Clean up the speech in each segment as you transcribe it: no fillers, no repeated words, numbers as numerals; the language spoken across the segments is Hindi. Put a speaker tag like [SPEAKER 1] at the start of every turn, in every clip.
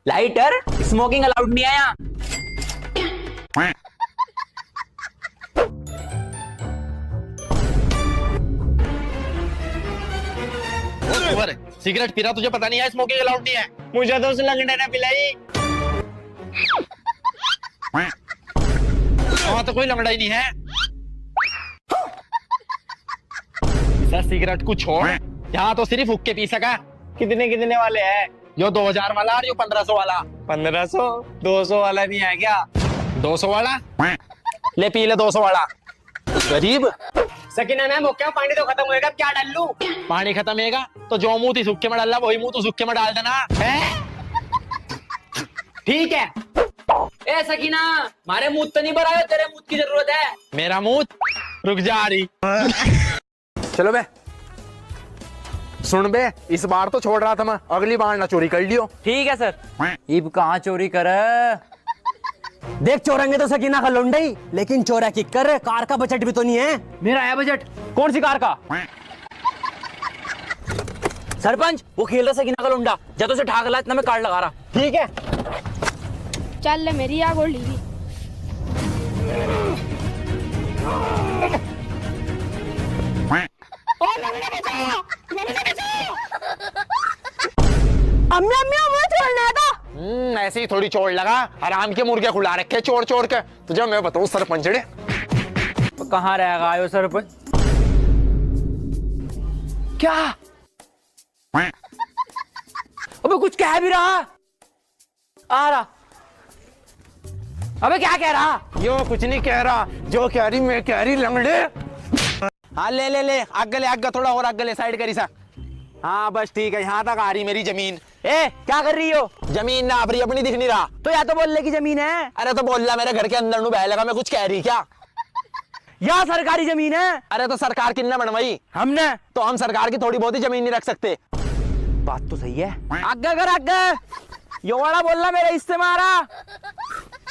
[SPEAKER 1] लाइटर, स्मोकिंग अलाउड नहीं है यहाँ।
[SPEAKER 2] सिगरेट पी रहा, तुझे पता नहीं है स्मोकिंग अलाउड नहीं है?
[SPEAKER 3] मुझे तो उस लंगड़े ने पिलाई।
[SPEAKER 2] वहां तो कोई लंगड़ा ही नहीं है। सर सिगरेट को छोड़, यहाँ तो सिर्फ हुक्के पी सका।
[SPEAKER 3] कितने कितने वाले हैं?
[SPEAKER 2] यो 2000 वाला और यो 1500 वाला।
[SPEAKER 3] 1500? 200 वाला नहीं है क्या?
[SPEAKER 2] 200 वाला ले, पी ले 200 वाला। गरीब।
[SPEAKER 3] सकीना मैम हो क्या? पानी तो खत्म होएगा, क्या डाल लूं?
[SPEAKER 2] पानी खत्म होगा तो जो मुंह थी सुक्के में डालना, वही मुंह तू सुक्के में डाल देना है?
[SPEAKER 3] ठीक है।
[SPEAKER 1] ए सकीना, मारे मुंह तो नहीं भरा, तेरे मुंह की जरूरत है।
[SPEAKER 2] मेरा मुंह रुक जा रही।
[SPEAKER 4] चलो बे, सुन बे, इस बार तो छोड़ रहा था मैं, अगली बार ना चोरी कर लियो।
[SPEAKER 1] ठीक है सर। इब कहाँ चोरी कर?
[SPEAKER 5] देख चोरेंगे तो सकीना का लुंडा ही, लेकिन चोरा की कर, कार का बजट भी तो नहीं है।
[SPEAKER 1] मेरा है बजट। कौन सी कार का? सरपंच, वो खेल रहा सकीना का लुंडा, जब से ठाक ला इतना मैं कार्ड लगा रहा।
[SPEAKER 3] ठीक है।
[SPEAKER 6] चल ले मेरी आग ओढ़ ली।
[SPEAKER 5] अम्मी अम्मी मुझे छोड़ना था।
[SPEAKER 4] ऐसे ही थोड़ी चोर लगा, हराम के मुर्गे खुला रखे चोर चोर के। तुझे मैं बताऊं सरपंचड़े,
[SPEAKER 1] तो कहाँ रहेगा आयो सरपंच? क्या? अबे कुछ कह भी रहा। आ रहा। अबे क्या कह रहा?
[SPEAKER 4] यो कुछ नहीं कह रहा, जो कह रही मैं कह रही लंगड़े।
[SPEAKER 2] हाँ ले ले ले, आगे ले, आगे थोड़ा और आगे ले, साइड करी सा। हाँ बस ठीक है, यहाँ तक आ रही मेरी जमीन।
[SPEAKER 1] ए क्या कर रही हो?
[SPEAKER 2] जमीन ना अपनी अपनी दिख नहीं रहा।
[SPEAKER 1] तो या तो बोलने की जमीन है।
[SPEAKER 2] अरे तो बोल रहा, मेरे घर के अंदर नु बह लगा, मैं कुछ कह रही क्या?
[SPEAKER 1] यहाँ सरकारी जमीन है।
[SPEAKER 2] अरे तो सरकार किन्ने बनवाई?
[SPEAKER 1] हमने।
[SPEAKER 2] तो हम सरकार की थोड़ी बहुत ही जमीन नहीं रख सकते?
[SPEAKER 1] बात तो सही है। आगे कर आगे। यो वाला बोलना मेरे हिस्से में आ रहा।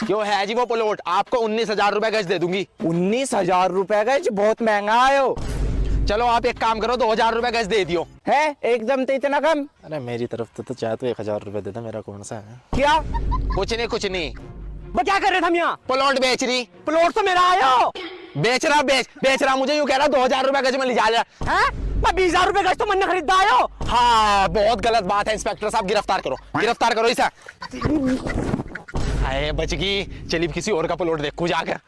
[SPEAKER 2] क्यों है जी वो प्लॉट? आपको 19,000 रुपए गज दे दूंगी।
[SPEAKER 3] 19,000 रुपए गज? बहुत महंगा आयो।
[SPEAKER 2] चलो आप एक काम करो, 2,000 रुपए गज दे दियो।
[SPEAKER 3] है एकदम तो इतना कम?
[SPEAKER 2] अरे मेरी तरफ तो चाहे तो 1,000 रुपए दे दे, मेरा कौन सा है?
[SPEAKER 3] क्या?
[SPEAKER 2] कुछ नहीं कुछ नहीं।
[SPEAKER 5] वो क्या कर रहे थे हम यहाँ?
[SPEAKER 2] प्लॉट बेच रही।
[SPEAKER 5] प्लॉट तो मेरा आयो।
[SPEAKER 2] बेच रहा मुझे यूं कह रहा 2,000 रुपए गज में ले जा रहा है।
[SPEAKER 5] 20,000 रुपए गज तो मैंने खरीदा आयो।
[SPEAKER 2] हाँ बहुत गलत बात है, इंस्पेक्टर साहब गिरफ्तार करो इसे। हाय बच गई। चलिए किसी और का प्लॉट देखो जाकर।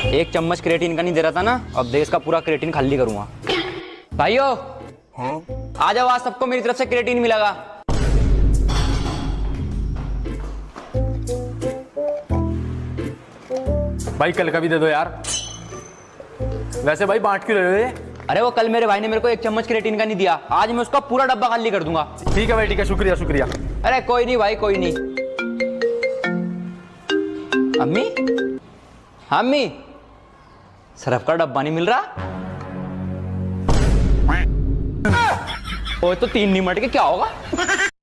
[SPEAKER 1] एक चम्मच क्रेटीन का नहीं दे रहा था ना, अब देश का पूरा क्रेटीन खाली करूंगा। भाइयों आ जाओ, आज सबको मेरी तरफ से क्रेटीन मिलेगा।
[SPEAKER 4] भाई कल का भी दे दो यार। वैसे भाई बांट क्यों रहे हो?
[SPEAKER 1] अरे वो कल मेरे भाई ने मेरे को एक चम्मच क्रेटीन का नहीं दिया, आज मैं उसका पूरा डब्बा खाली कर दूंगा।
[SPEAKER 4] ठीक है भाई, ठीक है, शुक्रिया शुक्रिया।
[SPEAKER 1] अरे कोई नहीं भाई, कोई नहीं। अम्मी, अम्मी, सरफ का डब्बा नहीं मिल रहा। वो तो 3 नहीं मट के क्या होगा?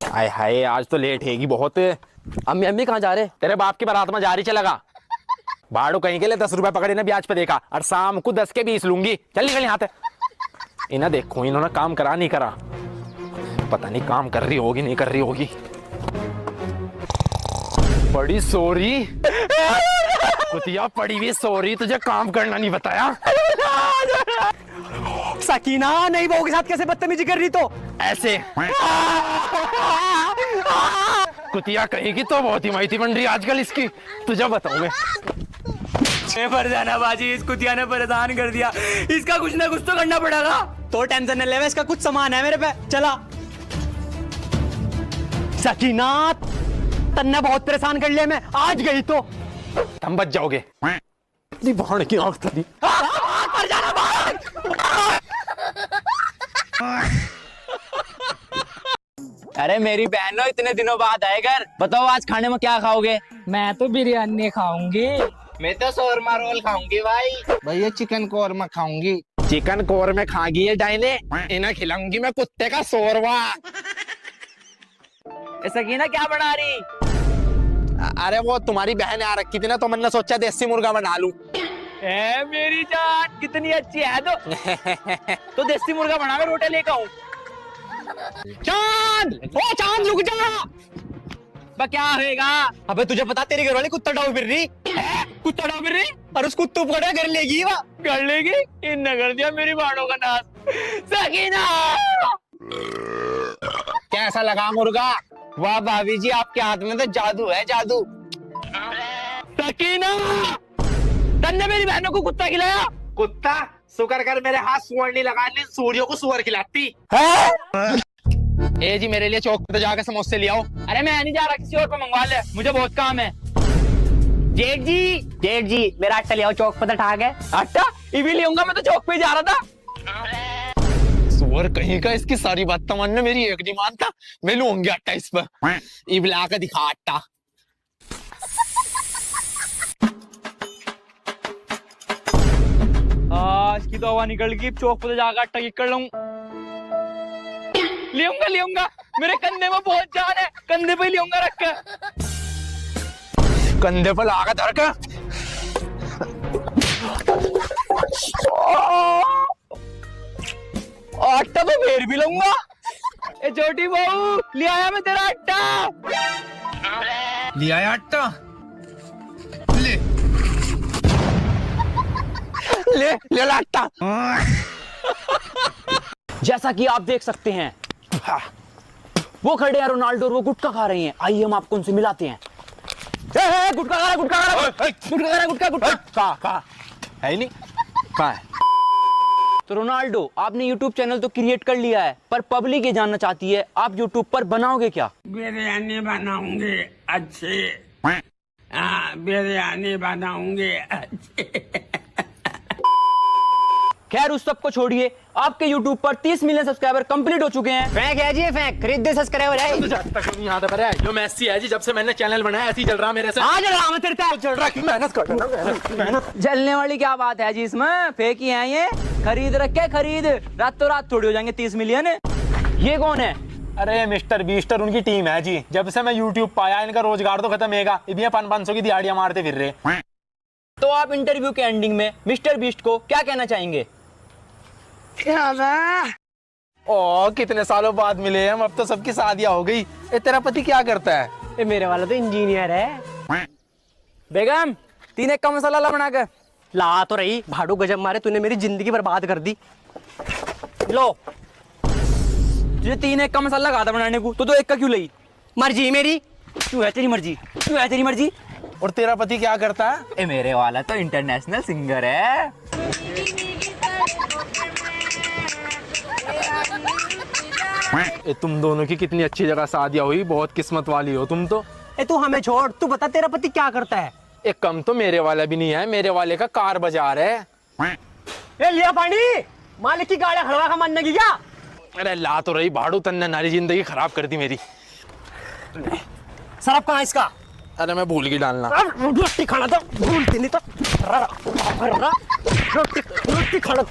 [SPEAKER 2] हाय हाय, आज तो लेट हैगी बहुत।
[SPEAKER 1] अम्मी अम्मी कहाँ जा रहे?
[SPEAKER 2] तेरे बाप की बारात में जा रही चलेगा। भाड़ू कहीं के लिए 10 रुपए पकड़े ना ब्याज पे देखा, और शाम को 10 के 20 लूंगी। चल निकल यहाँ से। इन्हें देखो, इन्होंने काम करा नहीं करा, पता नहीं काम कर रही होगी नहीं कर रही होगी। बड़ी सॉरी कुतिया, पड़ी हुई सॉरी, तुझे काम करना नहीं बताया।
[SPEAKER 5] सकीना नहीं, बहू के साथ कैसे बदतमीजी कर रही? तो
[SPEAKER 2] ऐसे कुतिया कहेगी तो बहुत ही माहिती बन रही आजकल इसकी, तुझे बताऊं मैं।
[SPEAKER 5] फरजाना बाजी, इस कुतिया ने परेशान कर दिया, इसका कुछ ना कुछ तो करना पड़ेगा। तो टेंशन न ले, इसका कुछ सामान है मेरे पे। चला सकीना, तन्ने बहुत परेशान कर लिया, मैं आज गई तो
[SPEAKER 2] तुम बच जाओगे। भाड़ की आंख थी।
[SPEAKER 5] फरजाना भाग।
[SPEAKER 1] अरे मेरी बहन हो, इतने दिनों बाद आए घर, बताओ आज खाने में क्या खाओगे?
[SPEAKER 3] मैं तो बिरयानी खाऊंगी।
[SPEAKER 7] मैं तो शोरमा रोल खाऊंगी भाई। भैया चिकन कोरमा खाऊंगी।
[SPEAKER 2] चिकन कोर में खागी ये डाइने, इन्हें खिलाऊंगी मैं कुत्ते का शोरवा।
[SPEAKER 1] सकीना क्या बना रही?
[SPEAKER 2] अरे वो तुम्हारी बहन आ रखी थी ना, तो मैंने सोचा देसी मुर्गा बना लूं।
[SPEAKER 1] ए मेरी जान कितनी अच्छी है। तो देसी मुर्गा बना, मैं रोटी लेकर आऊं।
[SPEAKER 5] चांद, ओ चांद रुक जा। बा क्या होएगा? अबे तुझे पता तेरी घर वाली कुत्ता डाउ फिर रही है? कुत्ता डाउ फिर रही और उस कुत्तू पकड़ा कर लेगी वह कर लेगी। इनने कर दिया मेरी बाड़ों का नाश। सकीना
[SPEAKER 7] कैसा लगा मुर्गा?
[SPEAKER 5] वाह भाभी जी आपके हाथ में तो जादू है जादू। सकीना तन्ने मेरी बहनों को कुत्ता खिलाया?
[SPEAKER 7] कुत्ता शुक्र कर मेरे हाथ सुअर नहीं लगा ली, सूर्यों को सुअर खिलाती।
[SPEAKER 5] ए जी मेरे लिए चौक पे जाकर समोसे ले आओ। अरे मैं नहीं जा रहा, किसी और को मंगवा ले, मुझे बहुत काम है। जेठ जी मेरा आटा ले आओ, चौक पे ठा गए। आटा इवी ले आऊंगा, मैं तो चौक पे जा रहा था। सुअर कहीं का, इसकी सारी बात तो मानने मेरी एक नहीं मानता। मैं लूंगी आटा इस पर, इवी ला के दिखा आटा। आज की तो हवा निकल गई, चौक पे जाकर आटा की कर लूं। ले मेरे कंधे में बहुत जान है, कंधे पे ले रख कर।
[SPEAKER 4] कंधे पर लागा धर के।
[SPEAKER 5] आटा तो मेर भी लूंगा। ए छोटी बहू ले आया मैं तेरा आटा।
[SPEAKER 4] ले आया आटा, ले ला आटा।
[SPEAKER 1] जैसा कि आप देख सकते हैं वो खड़े हैं रोनाल्डो और वो गुटखा खा रहे हैं। आइए हम आपको उनसे मिलाते हैं। गुटखा खा रहा गुटखा
[SPEAKER 4] है ही नहीं, कहाँ है?
[SPEAKER 1] तो रोनाल्डो आपने यूट्यूब चैनल तो क्रिएट कर लिया है, पर पब्लिक ये जानना चाहती है आप यूट्यूब पर बनाओगे क्या?
[SPEAKER 3] बिरयानी बनाऊंगे अच्छे, बिरयानी बनाऊंगे अच्छे।
[SPEAKER 1] खैर उस सब को छोड़िए, आपके YouTube पर 30 मिलियन सब्सक्राइबर कंप्लीट हो चुके हैं।
[SPEAKER 5] फेंक है जी फेंक, खरीद दे सब्सक्राइबर है।
[SPEAKER 2] जो मैसी है जी, जब से मैंने चैनल बनाया ऐसे ही चल रहा मेरे से।
[SPEAKER 5] आज राम तेरे पे
[SPEAKER 2] चल रहा कि मेहनत कर मेहनत।
[SPEAKER 1] जलने वाली क्या बात है जी इसमें? फेक ही है ये, खरीद रखे खरीद, रातों रात थोड़ी हो जाएंगे 30 मिलियन। ये कौन है?
[SPEAKER 2] अरे मिस्टर बीस्टर उनकी टीम है जी। जब से मैं YouTube पाया इनका रोजगार तो खत्म होगा, इतनी 500 की दिहाड़ियां मारते फिर रहे।
[SPEAKER 1] तो आप इंटरव्यू के एंडिंग में मिस्टर बीस्ट को क्या कहना चाहेंगे?
[SPEAKER 4] ओ कितने सालों बाद मिले हम, अब तो सबकी शादियां हो गई। ए तेरा पति क्या करता है?
[SPEAKER 5] ये मेरे वाला तो इंजीनियर है।
[SPEAKER 1] बेगम 3 एक का मसाला ला बना कर।
[SPEAKER 5] ला तो रही, भाड़ू गजब मारे, तूने मेरी जिंदगी बर्बाद कर दी। लो
[SPEAKER 1] तुझे 3 एक का मसाला कहा था बनाने को, तो 1 का क्यों ली?
[SPEAKER 5] मर्जी मेरी,
[SPEAKER 1] क्यों है तेरी मर्जी, क्यों है तेरी मर्जी?
[SPEAKER 4] और तेरा पति क्या करता है?
[SPEAKER 1] ए मेरे वाला तो इंटरनेशनल सिंगर है।
[SPEAKER 4] ए तुम दोनों की कितनी अच्छी जगह शादियां हुई, बहुत किस्मत वाली हो तुम तो।
[SPEAKER 5] ए तू हमें छोड़, तू बता तेरा पति क्या करता है?
[SPEAKER 4] एक कम तो मेरे वाला भी नहीं है, मेरे वाले का कार बाजार है।
[SPEAKER 5] ए लिया पानी, मालिक की गाड़ी खड़वा का मानने की क्या?
[SPEAKER 4] अरे ला तो रही भाड़ू, तन्ने नारी जिंदगी खराब कर दी मेरी।
[SPEAKER 5] सरफ कहाँ इसका?
[SPEAKER 4] अरे मैं भूल गई डालना।
[SPEAKER 5] रोटी खाना तो भूलती नहीं तो रोटी खाना